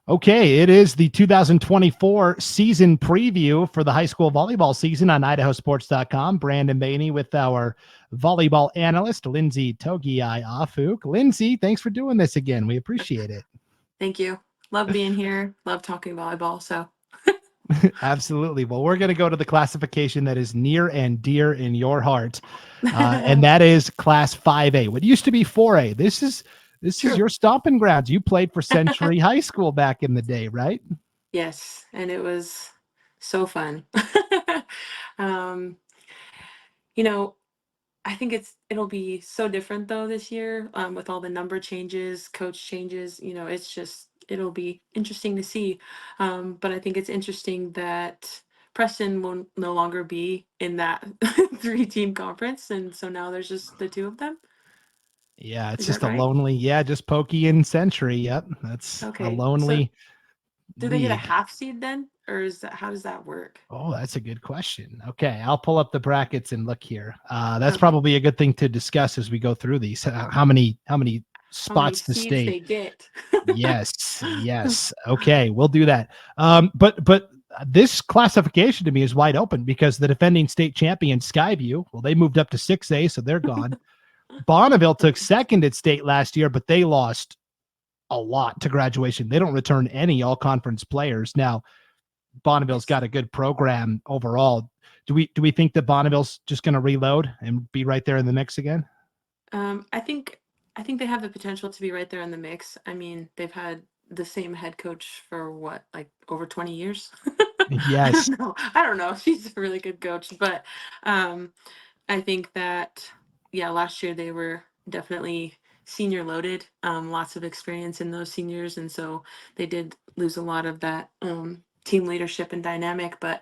Okay, it is the 2024 season preview for the high school volleyball season on IdahoSports.com. Brandon Baney with our volleyball analyst, Lynnsie Togiai Ah-Fook. Lynnsie, thanks for doing this again. We appreciate it. Thank you. Love being here. Love talking volleyball. So Absolutely. Well, we're going to go to the classification that is near and dear in your heart, and that is Class 5A. What used to be 4A. This is true. your stomping grounds. You played for Century High School back in the day, right? Yes, and it was so fun. um, you know, I think it'll be so different though this year, with all the number changes, coach changes. It's just it'll be interesting to see. But I think it's interesting that Preston will no longer be in that three-team conference, and so now there's just the two of them. Yeah, it's Is that just a right? lonely, yeah, just Pokey and Century. Yep, that's a Okay. So lonely do they get a league. half seed then, or is that how does that work? Oh, that's a good question. Okay, I'll pull up the brackets and look here. That's Okay. probably a good thing to discuss as we go through these. How many How many spots to seeds stay? they get? Yes, yes. Okay, we'll do that. But this classification to me is wide open because the defending state champion Skyview, well, they moved up to 6A, so they're gone. Bonneville took second at state last year, but they lost a lot to graduation. They don't return any all conference players. Now, Bonneville's Yes. got a good program overall. Do we think that Bonneville's just going to reload and be right there in the mix again? I think they have the potential to be right there in the mix. I mean, they've had the same head coach for what, like over 20 years? I Yes. don't know. I don't know. She's a really good coach, but um I think that yeah, last year they were definitely senior loaded, lots of experience in those seniors, and so they did lose a lot of that team leadership and dynamic. But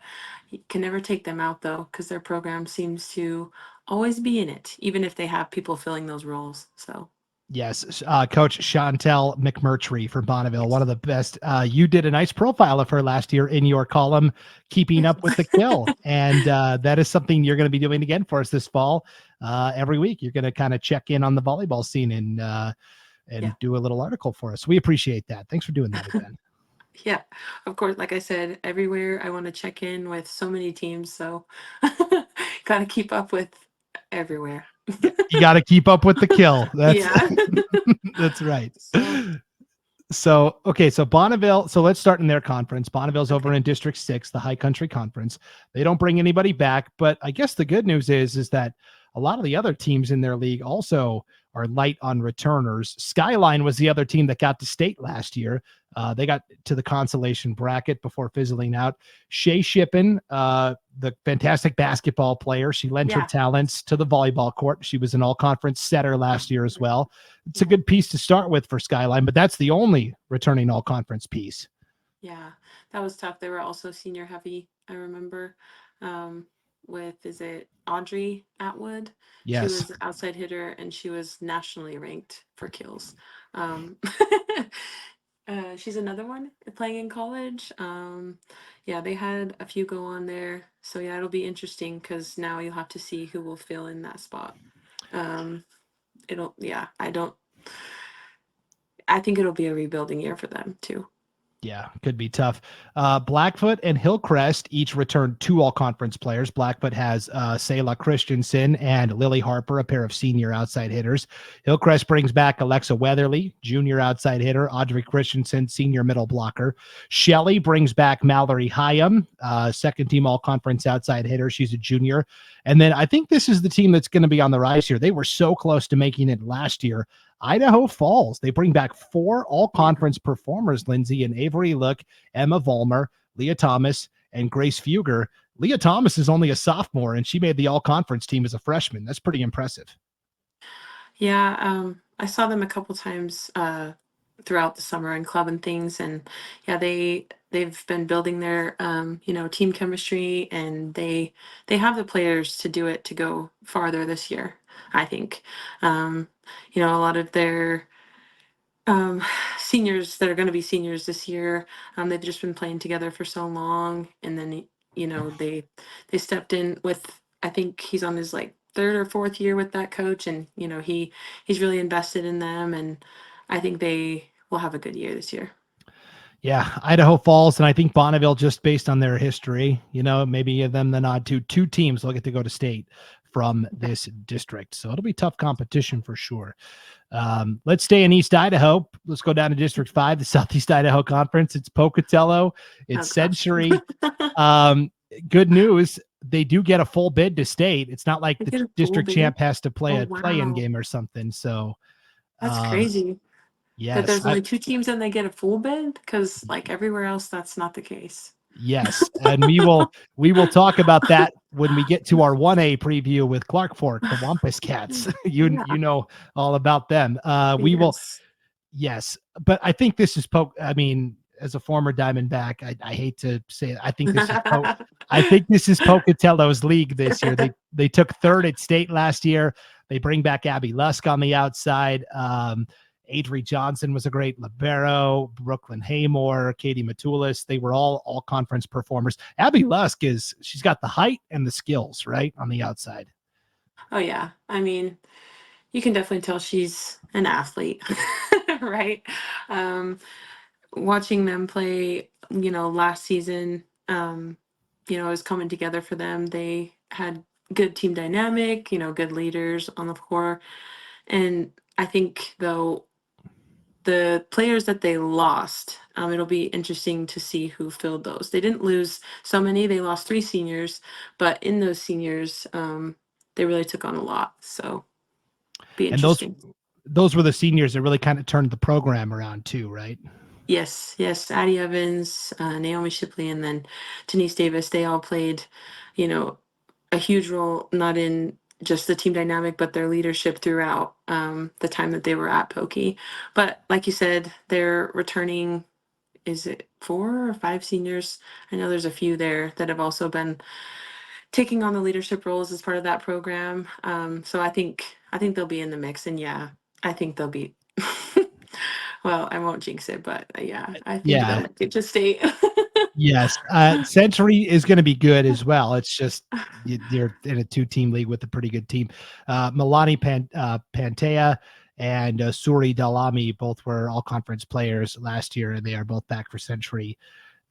you can never take them out though, because their program seems to always be in it, even if they have people filling those roles. So Yes, Coach Chantel McMurtry from Bonneville, one yes, of the best. You did a nice profile of her last year in your column, Keeping yes, Up with the Kill. And that is something you're going to be doing again for us this fall. Every week, you're going to kind of check in on the volleyball scene and yeah. do a little article for us. We appreciate that. Thanks for doing that again. Yeah, of course, like I said, everywhere I want to check in with so many teams, so gotta keep up with everywhere. You got to keep up with the kill. That's Yeah. that's right. So, So, okay, so Bonneville, so let's start in their conference. Bonneville's over okay. in District 6, the High Country Conference. They don't bring anybody back, but I guess the good news is that a lot of the other teams in their league also are light on returners. Skyline was the other team that got to state last year. They got to the consolation bracket before fizzling out. Shay Shippen, the fantastic basketball player, she lent her Yeah. talents to the volleyball court. She was an all-conference setter last year as well. It's a Yeah. good piece to start with for Skyline, but that's the only returning all conference piece. Yeah. That was tough. They were also senior heavy, I remember. Um, with is it Audrey Atwood? She Yes. was outside hitter and she was nationally ranked for kills. Um, she's another one playing in college. Yeah, they had a few go on there. So yeah, it'll be interesting because now you'll have to see who will fill in that spot. Um, yeah, I think it'll be a rebuilding year for them too. Yeah, could be tough. Blackfoot and Hillcrest each returned two all conference players. Blackfoot has Selah Christensen and Lily Harper, a pair of senior outside hitters. Hillcrest brings back Alexa Weatherly, junior outside hitter, Audrey Christensen, senior middle blocker. Shelley brings back Mallory Hyam, second team all conference outside hitter. She's a junior. And then I think this is the team that's going to be on the rise here. They were so close to making it last year. Idaho Falls. They bring back four all Yeah. conference performers, Lynnsie, and Avery Look, Emma Vollmer, Leah Thomas, and Grace Fugger. Leah Thomas is only a sophomore, and she made the all conference team as a freshman. That's pretty impressive. Yeah, I saw them a couple times throughout the summer in club and things, and yeah, they've been building their team chemistry, and they have the players to do it to go farther this year. I think, um, a lot of their um, seniors that are going to be seniors this year, they've just been playing together for so long, and then they stepped in with, I think he's on his like third or fourth year with that coach, and he's really invested in them, and I think they will have a good year this year. Yeah, Idaho Falls, and I think Bonneville, just based on their history, maybe give them the nod to two teams will get to go to state from this district. So it'll be tough competition for sure. Let's stay in East Idaho. Let's go down to District 5, the Southeast Idaho Conference. It's Pocatello. Oh It's gosh. Century. Good news. They do get a full bid to state. It's not like They the get a full district bid. champ has to play Oh a play-in wow. game or something. So, That's um, crazy. That yes, there's only two teams and they get a full bid, because like everywhere else that's not the case. yes, and we will talk about that when we get to our 1A preview with Clark Fork, the Wampus Cats. You Yeah. know all about them. We will. Yes. Yes, but I think this is I mean, as a former Diamondback, I hate to say it. I think this is Pocatello's league this year. They took third at state last year. They bring back Abby Lusk on the outside. Adri Johnson was a great libero. Brooklyn Haymore, Katie Matulis. They were all conference performers. Abby Lusk she's got the height and the skills right on the outside. Oh yeah. I mean, you can definitely tell she's an athlete, right? Um, Watching them play, last season, it was coming together for them. They had good team dynamic, good leaders on the floor. And I think, though, the players that they lost, it'll be interesting to see who filled those. They didn't lose so many, they lost three seniors, but in those seniors, they really took on a lot. So, be And those interesting. those were the seniors that really kind of turned the program around too, right? Yes, yes. Addie Evans, Naomi Shipley, and then Denise Davis, they all played, you know, a huge role, not in just the team dynamic, but their leadership throughout the time that they were at Pokey. But like you said, they're returning, is it four or five seniors? I know there's a few there that have also been taking on the leadership roles as part of that program. So I think they'll be in the mix, and yeah, I think they'll be. Well, I won't jinx it, but yeah, I think they'll Yeah. make it to state. Yes. Century is going to be good as well. It's just you're in a two-team league with a pretty good team. Milani Pantea and Suri Dalami both were all conference players last year, and they are both back for Century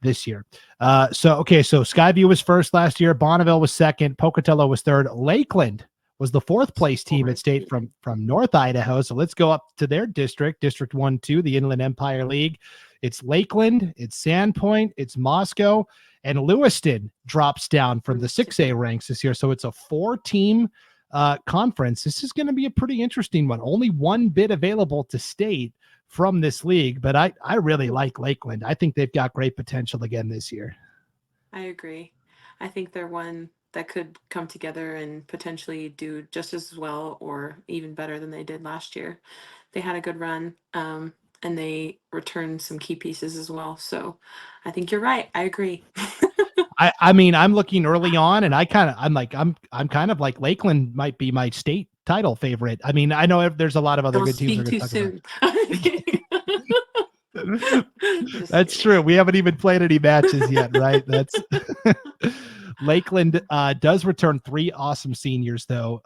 this year. So Skyview was first last year. Bonneville was second. Pocatello was third. Lakeland was the fourth place team at state from North Idaho. So let's go up to their district, District 1-2, the Inland Empire League. It's Lakeland, it's Sandpoint, it's Moscow, and Lewiston drops down from the 6A ranks this year. So it's a four-team conference. This is going to be a pretty interesting one. Only one bid available to state from this league, but I really like Lakeland. I think they've got great potential again this year. I agree. I think they're one that could come together and potentially do just as well or even better than they did last year. They had a good run, and they returned some key pieces as well. So I think you're right. I agree. I mean, I'm looking early on, and I'm kind of like Lakeland might be my state title favorite. I mean, I know there's a lot of other Don't good teams we're speak going too to talk about. soon. I'm kidding. Just That's kidding. true. We haven't even played any matches yet, right? That's Lakeland does return three awesome seniors, though.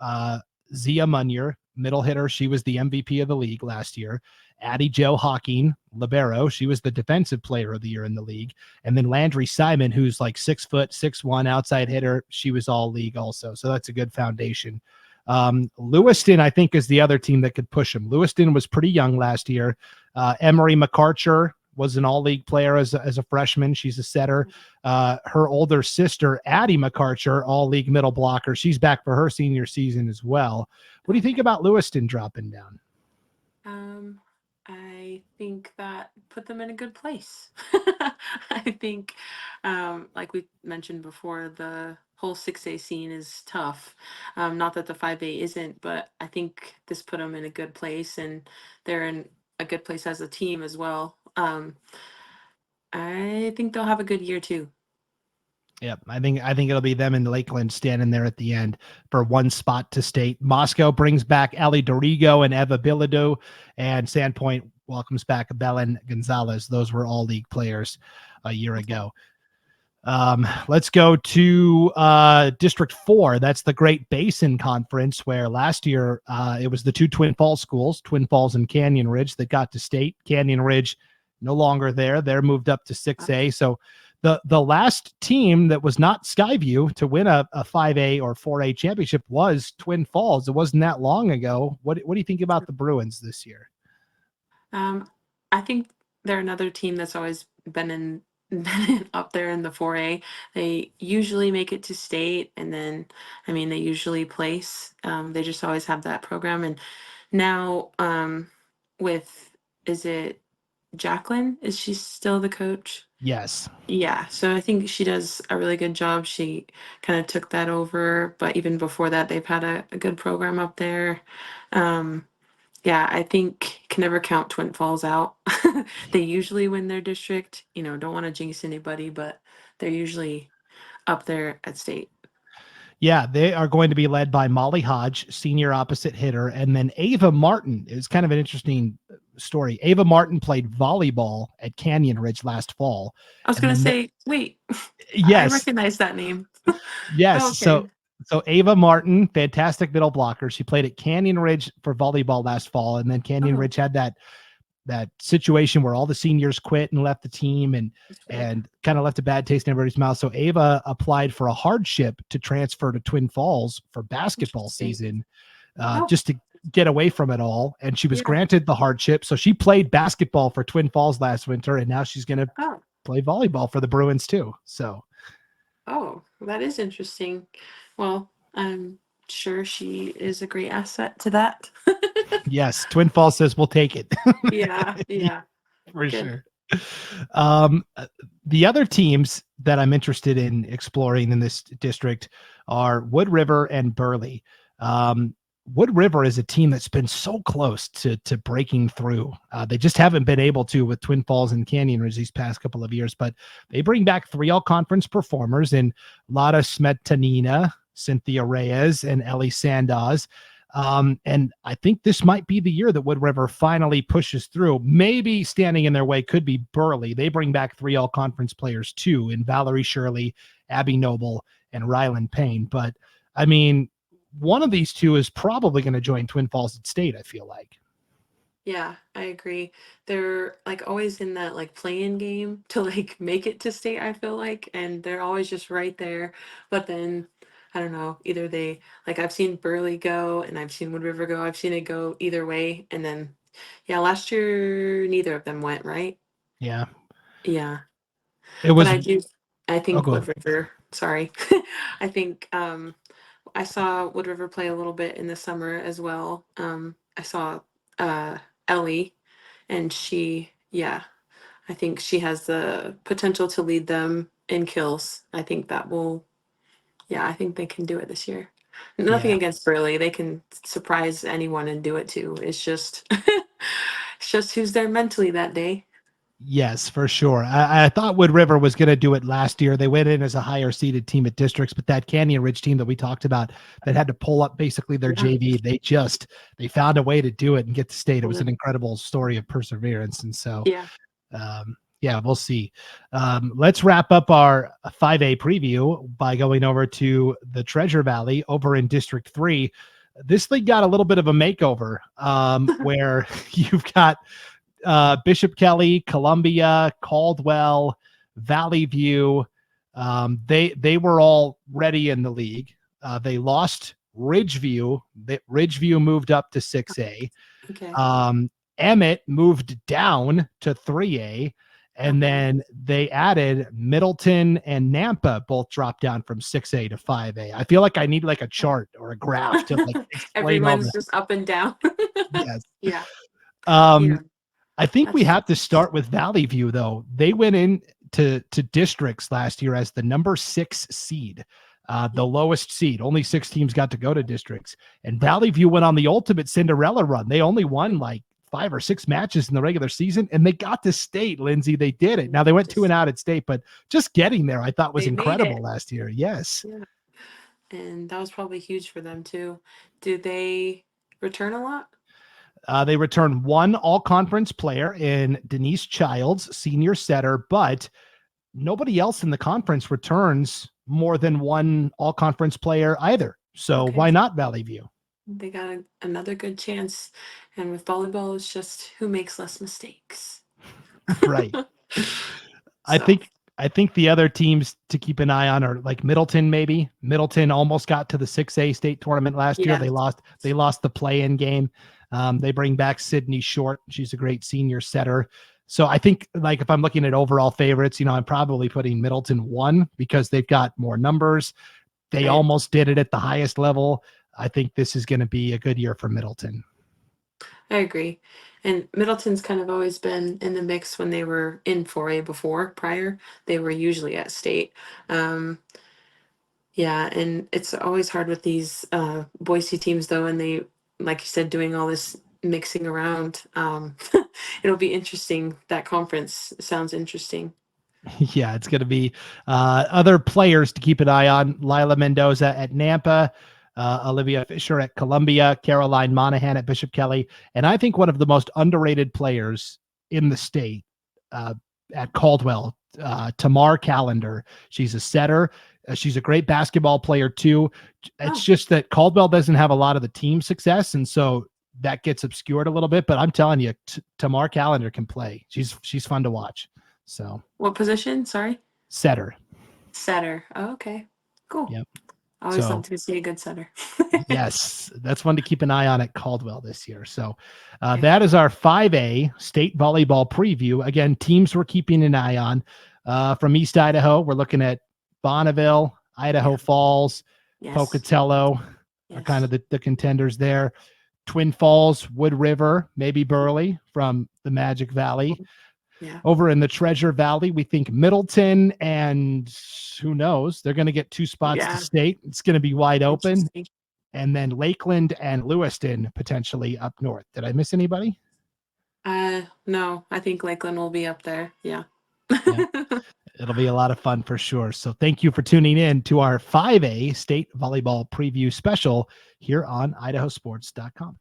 Zia Munier, middle hitter. She was the MVP of the league last year. Addie Joe Hawking, libero. She was the defensive player of the year in the league. And then Landry Simon, who's like 6', 6'1", outside hitter. She was all league also. So that's a good foundation. Lewiston, I think, is the other team that could push them. Lewiston was pretty young last year. Emery McArcher was an all-league player as a freshman. She's a setter. Her older sister, Addie McArcher, all-league middle blocker. She's back for her senior season as well. What do you think about Lewiston dropping down? I think that put them in a good place. I think, like we mentioned before, the whole 6A scene is tough. Not that the 5A isn't, but I think this put them in a good place, and they're in a good place as a team as well. I think they'll have a good year too. Yep, I think it'll be them in Lakeland standing there at the end for one spot to state. Moscow brings back Ali Dorigo and Eva Bilodeau, and Sandpoint welcomes back Belen Gonzalez. Those were all league players a year ago. Let's go to District 4. That's the Great Basin Conference, where last year it was the two Twin Falls schools, Twin Falls and Canyon Ridge, that got to state. Canyon Ridge no longer there. They're moved up to Uh, 6A. So the last team that was not Skyview to win a 5A or 4A championship was Twin Falls. It wasn't that long ago. What do you think about the Bruins this year? Um, I think they're another team that's always been in been up there in the 4A. They usually make it to state, and then, I mean, they usually place. They just always have that program. And now, with, is it Jacqueline? Is she still the coach? Yes. Yeah, so I think she does a really good job. She kind of took that over, but even before that, they've had a good program up there. Um, yeah, I think can never count Twin Falls out. They usually win their district. Don't want to jinx anybody, but they're usually up there at state. Yeah, they are going to be led by Molly Hodge, senior opposite hitter, and then Ava Martin. Is kind of an interesting story. Ava Martin played volleyball at Canyon Ridge last fall, I was and gonna then say, wait, I yes, recognize that name. yes. Okay. So Ava Martin, fantastic middle blocker. She played at Canyon Ridge for volleyball last fall, and then Canyon Oh, Ridge had that situation where all the seniors quit and left the team and that's right. and kind of left a bad taste in everybody's mouth. So Ava applied for a hardship to transfer to Twin Falls for basketball Interesting. season, Oh, just to get away from it all. And she was yeah. granted the hardship. So she played basketball for Twin Falls last winter, and now she's going to Oh, play volleyball for the Bruins too. So oh, that is interesting. Well, I'm sure she is a great asset to that. yes, Twin Falls says we'll take it. Yeah, yeah. For Good. sure. Um, uh, the other teams that I'm interested in exploring in this district are Wood River and Burley. Um, Wood River is a team that's been so close to breaking through. They just haven't been able to with Twin Falls and Canyon Ridge these past couple of years, but they bring back 3 all-conference performers in Lada Smetanina, Cynthia Reyes, and Ellie Sandoz. And I think this might be the year that Wood River finally pushes through. Maybe standing in their way could be Burley. They bring back 3 all-conference players too, in Valerie Shirley, Abby Noble, and Rylan Payne. But I mean, one of these two is probably going to join Twin Falls at State, I feel like. Yeah, I agree. They're like always in that like play-in game to like make it to state, I feel like, and they're always just right there. But then I don't know, either they like I've seen Burley go and I've seen Wood River go. I've seen it go either way. And then yeah, last year neither of them went, right? Yeah. Yeah. It But was I oh think good. Wood River, sorry. I think I saw Wood River play a little bit in the summer as well. I saw uh Ellie, and yeah, I think she has the potential to lead them in kills. I think that will, yeah, I think they can do it this year. Nothing Yeah. against Burley. They can surprise anyone and do it too. It's just, it's just who's there mentally that day. Yes, for sure. I thought Wood River was going to do it last year. They went in as a higher seeded team at districts, but that Canyon Ridge team that we talked about that had to pull up basically their Yeah. JV, they found a way to do it and get to state. It was an incredible story of perseverance. And so, Yeah. yeah, we'll see. Let's wrap up our 5A preview by going over to the Treasure Valley over in District 3. This league got a little bit of a makeover where you've got Bishop Kelly, Columbia, Caldwell, Valley View. They were all ready in the league. They lost Ridgeview. Ridgeview moved up to 6A. Okay. Emmett moved down to 3A. And Okay. then they added Middleton and Nampa both dropped down from 6A to 5A. I feel like I need like a chart or a graph to like explain all Everyone's the just up and down. yes. Yeah. Yeah. Um, I think we That's have to start with Valley View, though. They went in to districts last year as the number 6 seed, the lowest seed. Only 6 teams got to go to districts. And Valley View went on the ultimate Cinderella run. They only won like 5 or 6 matches in the regular season, and they got to state, Lynnsie. They did it. Now they went 2 and just out at state, but just getting there, I thought was they made incredible it. last year. Yes. Yeah. And that was probably huge for them too. Do they return a lot? They returned 1 all-conference player in Denise Childs, senior setter, but nobody else in the conference returns more than 1 all-conference player either. So Okay. why not Valley View? They got another good chance. And with volleyball, it's just who makes less mistakes. Right. I So think I think the other teams to keep an eye on are like Middleton, maybe. Middleton almost got to the 6A state tournament last year. yeah, They lost the play-in game. They bring back Sydney Short. She's a great senior setter. So I think like if I'm looking at overall favorites, I'm probably putting Middleton 1 because they've got more numbers. They right. almost did it at the highest level. I think this is going to be a good year for Middleton. I agree. And Middleton's kind of always been in the mix when they were in 4A before, prior. They were usually at state. Um, yeah, and it's always hard with these Boise teams, though, and they, like you said, doing all this mixing around. It'll be interesting. That conference sounds interesting. Yeah, it's going to be other players to keep an eye on. Lila Mendoza at Nampa, Olivia Fisher at Columbia, Caroline Monahan at Bishop Kelly, and I think one of the most underrated players in the state uh, at Caldwell, Tamar Callender. She's a setter. She's a great basketball player too. It's Oh, just that Caldwell doesn't have a lot of the team success, and so that gets obscured a little bit. But I'm telling you, Tamar Callender can play. She's fun to watch. So what position? Sorry. setter. Setter. Oh, okay. Cool. Yep. I always love So to see a good setter. yes, that's one to keep an eye on at Caldwell this year. So Okay. that is our 5A state volleyball preview. Again, teams we're keeping an eye on from East Idaho. We're looking at Bonneville, Idaho Yeah. Falls, Yes. Pocatello are kind Yes. of the contenders there. Twin Falls, Wood River, maybe Burley from the Magic Valley. Yeah. Over in the Treasure Valley, we think Middleton and who knows, they're going to get 2 spots to Yeah. state. It's going to be wide open. Interesting. And then Lakeland and Lewiston potentially up north. Did I miss anybody? No, I think Lakeland will be up there. Yeah. Yeah, it'll be a lot of fun for sure. So thank you for tuning in to our 5A state volleyball preview special here on IdahoSports.com.